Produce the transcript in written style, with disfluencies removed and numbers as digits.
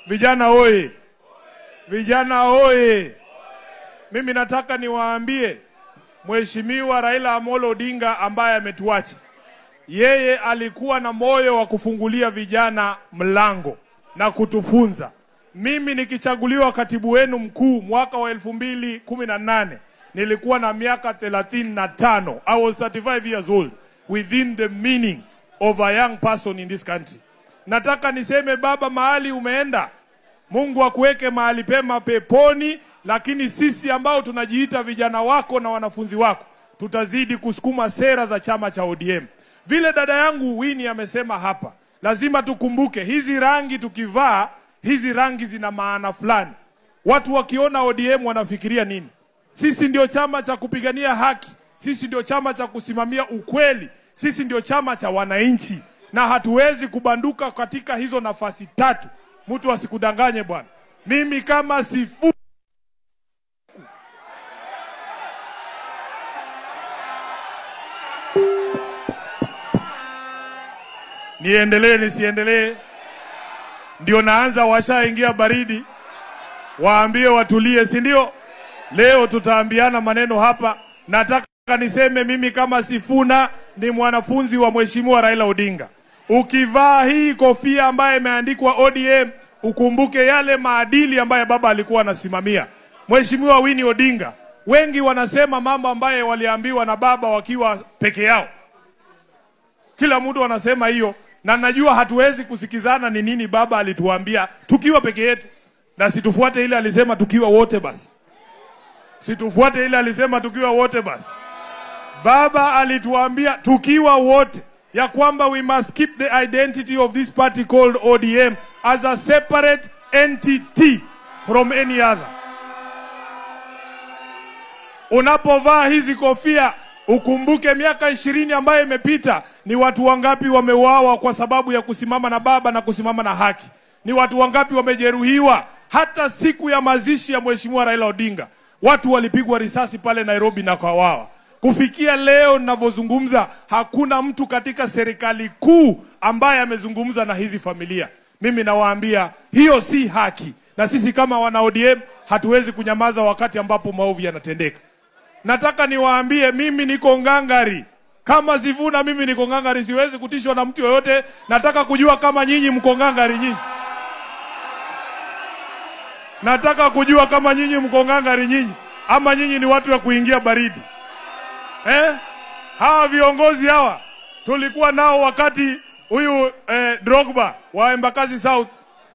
Vijana oye! Vijana oye! Mimi nataka niwaambie Mheshimiwa Raila Amolo Odinga ambaye ametuacha. Yeye alikuwa na moyo wa kufungulia vijana mlango na kutufunza. Mimi nikichaguliwa katibu wenu mkuu mwaka wa 2018, nilikuwa na miaka 35. I was 35 years old, within the meaning of a young person in this country. Nataka niseme baba, mahali umeenda, Mungu akuweke mahali pema peponi, lakini sisi ambao tunajiita vijana wako na wanafunzi wako, tutazidi kusukuma sera za chama cha ODM. Vile dada yangu Winnie amesema hapa, lazima tukumbuke hizi rangi tukivaa, hizi rangi zina maana fulani. Watu wakiona ODM wanafikiria nini? Sisi ndio chama cha kupigania haki, sisi ndio chama cha kusimamia ukweli, sisi ndio chama cha wananchi, na hatuwezi kubanduka katika hizo nafasi tatu. Mtu asikudanganye bwana. Mimi kama sifu niendelee nisiendelee, ndio naanza washaingia baridi. Waambie watulie, si ndio? Leo tutaambiana maneno hapa. Nataka niseme mimi kama Sifuna ni mwanafunzi wa Mheshimiwa Raila Odinga. Ukivaa hii kofia ambaye imeandikwa ODM, ukumbuke yale maadili ambaye baba alikuwa anasimamia. Mheshimiwa Winnie Odinga, wengi wanasema mambo ambaye waliambiwa na baba wakiwa peke yao. Kila mtu anasema hiyo, na najua hatuwezi kusikizana ni nini baba alituambia tukiwa peke yetu. Na situfuate ile alisema tukiwa wote basi. Situfuate ile alisema tukiwa wote basi. Baba alituambia tukiwa wote ya kwamba we must keep the identity of this party called ODM as a separate entity from any other. Unapovaa hizi kofia, ukumbuke miaka 20 ambayo imepita, ni watu wangapi wameuawa kwa sababu ya kusimama na baba na kusimama na haki. Ni watu wangapi wamejeruhiwa. Hata siku ya mazishi ya Mheshimiwa Raila Odinga, watu walipigwa risasi pale Nairobi na kuuawa. Kufikia leo ninavyozungumza, hakuna mtu katika serikali kuu ambaye amezungumza na hizi familia. Mimi nawaambia hiyo si haki, na sisi kama wana ODM hatuwezi kunyamaza wakati ambapo maovu yanatendeka. Nataka niwaambie mimi niko ngangari. Kama Sifuna mimi niko ngangari, siwezi kutishwa na mtu yoyote. Nataka kujua kama nyinyi mko ngangari nyinyi. Nataka kujua kama nyinyi mko ngangari nyinyi, ama nyinyi ni watu wa kuingia baridi. Hawa viongozi hawa tulikuwa nao wakati huyu Drogba wa Embakasi South